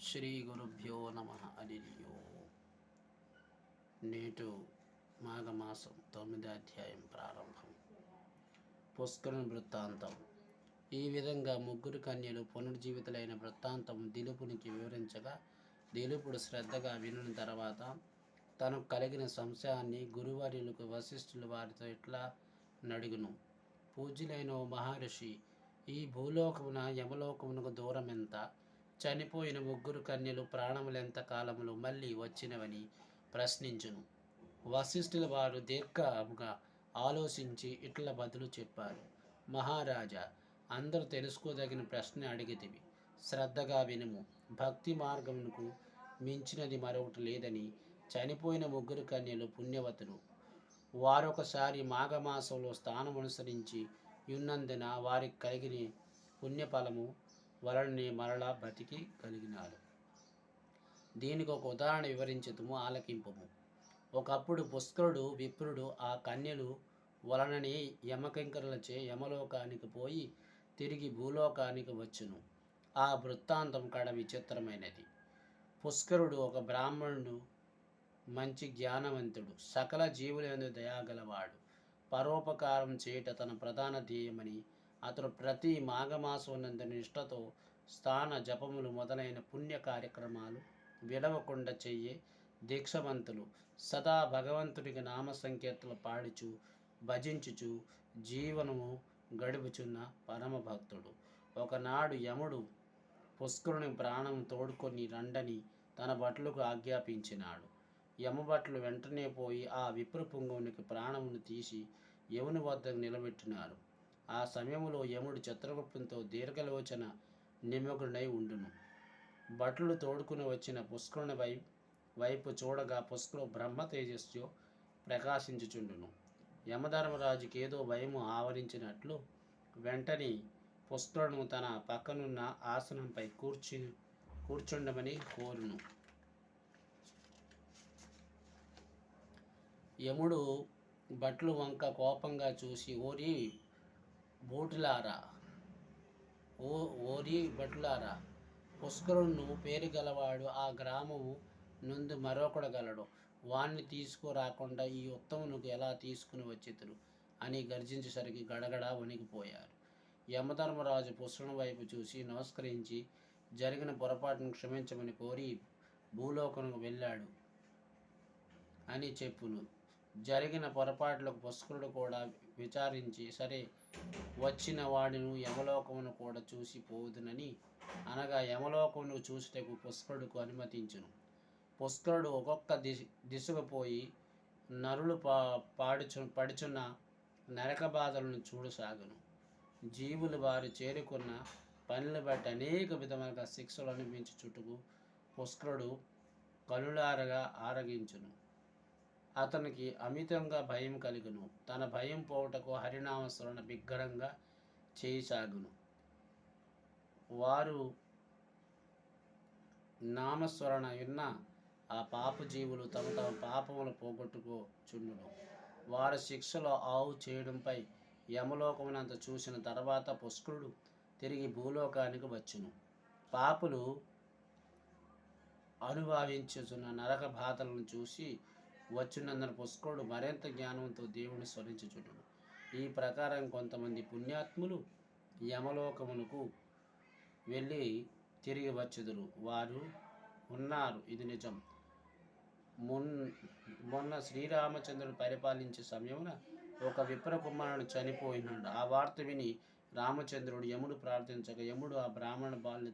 శ్రీ గురుభ్యో నమ. హరియో. నేటు మాఘమాసం 9వ అధ్యాయం ప్రారంభం. పుష్కరుని వృత్తాంతం. ఈ విధంగా ముగ్గురు కన్యలు పునర్జీవితులైన వృత్తాంతం దిలీపునికి వివరించగా, దిలీపుడు శ్రద్ధగా వినిన తర్వాత తనకు కలిగిన సంశయాన్ని గురువర్యులకు వశిష్ఠులు వారితో ఇట్లా నడుగును. పూజ్యులైన ఓ మహర్షి, ఈ భూలోకమున యమలోకమునకు దూరం ఎంత? చనిపోయిన ముగ్గురు కన్యలు ప్రాణములెంత కాలములు మళ్ళీ వచ్చినవని ప్రశ్నించును. వశిష్ఠుల వారు దీర్ఘముగా ఆలోచించి ఇట్లా బదులు చెప్పారు. మహారాజా, అందరూ తెలుసుకోదగిన ప్రశ్న అడిగితివి. శ్రద్ధగా వినుము. భక్తి మార్గమునకు మించినది మరొకటి లేదని. చనిపోయిన ముగ్గురు కన్యలు పుణ్యవతులు. వారొకసారి మాఘమాసంలో స్థానమనుసరించి ఉన్నందున వారికి కలిగిన పుణ్యఫలము వలననే మరలా బతికి కలిగినారు. దీనికి ఒక ఉదాహరణ వివరించుతుము, ఆలకింపుము. ఒకప్పుడు పుష్కరుడు విప్రుడు ఆ కన్యలు వలననే యమకింకరులచే యమలోకానికి పోయి తిరిగి భూలోకానికి వచ్చును. ఆ వృత్తాంతం కడ విచిత్రమైనది. పుష్కరుడు ఒక బ్రాహ్మణుడు, మంచి జ్ఞానవంతుడు, సకల జీవులందు దయాగలవాడు. పరోపకారం చేయుట తన ప్రధాన ధ్యేయమని అతడు ప్రతి మాఘమాసమునందు నిష్ఠతో స్థాన జపములు మొదలైన పుణ్య కార్యక్రమాలు విడవకుండా చెయ్యే దీక్షవంతులు, సదా భగవంతుడికి నామ సంకీర్తనలు పాడుచు భజించుచు జీవనము గడుపుచున్న పరమ భక్తుడు. ఒకనాడు యముడు పుష్కరుని ప్రాణం తోడుకొని రండని తన భటులకు ఆజ్ఞాపించినాడు. యమభటులు వెంటనే పోయి ఆ విప్ర పుంగవునికి ప్రాణమును తీసి యముని వద్దకు నిలబెట్టినారు. ఆ సమయంలో యముడు చిత్రగుప్తంతో దీర్ఘలోచన నిమగ్నుడై ఉండును. భటులు తోడుకుని వచ్చిన పుష్కరుని వైపు చూడగా పుష్కరుడు బ్రహ్మ తేజస్సు ప్రకాశించుచుండును. యమధర్మరాజుకి ఏదో భయము ఆవరించినట్లు వెంటనే పుష్కరుడు తన పక్కనున్న ఆసనంపై కూర్చుండమని కోరును. యముడు భటులు వంక కోపంగా చూసి, ఓరి భటులారా, పుష్కరుడును పేరు గలవాడు ఆ గ్రామము నుండి మరొకడు గలడు. వాణ్ణి తీసుకురాకుండా ఈ ఉత్తమునికి ఎలా తీసుకుని వచ్చితురు అని గర్జించేసరికి గడగడా వణికిపోయారు. యమధర్మరాజు పుష్కరుని వైపు చూసి నమస్కరించి జరిగిన పొరపాటును క్షమించమని కోరి భూలోకమునకు వెళ్ళాడు అని చెప్పును. జరిగిన పొరపాట్లకు పుష్కరుడు కూడా విచారించి, సరే, వచ్చిన వాడిను యమలోకమును కూడా చూసి పోదునని అనగా యమలోకమును చూసుటకు పుష్కరుడుకు అనుమతించును. పుష్కరుడు ఒక్కొక్క దిశకు పోయి నరులు పడుచున్న నరక బాధలను చూడసాగును. జీవులు వారు చేరుకున్న పనులు బట్టి అనేక విధములుగా శిక్షలు అనుభవించి చుట్టుకు పుష్కరుడు కనులారగా ఆరగించును. అతనికి అమితంగా భయం కలుగును. తన భయం పోవుటకు హరినామస్మరణ బిగ్గరంగా చేయసాగును. వారు నామస్మరణ విన్న ఆ పాప జీవులు తమ తమ పాపములు పోగొట్టుకోచుండును. వారు శిక్షలో ఆవు చేయడంపై యమలోకమునంత చూసిన తర్వాత పుష్కరుడు తిరిగి భూలోకానికి వచ్చును. పాపులు అనుభవించుచున్న నరక బాధలను చూసి వచ్చినందున పుష్కరుడు మరింత జ్ఞానంతో దేవుని స్మరించుచుండును. ఈ ప్రకారం కొంతమంది పుణ్యాత్ములు యమలోకమునకు వెళ్ళి తిరిగి వచ్చుదురు. వారు ఉన్నారు, ఇది నిజం. మొన్న శ్రీరామచంద్రుడు పరిపాలించే సమయమున ఒక విప్ర కుమారుడు చనిపోయినాడు. ఆ వార్త విని రామచంద్రుడు యముడు ప్రార్థించగా యముడు ఆ బ్రాహ్మణ బాలుని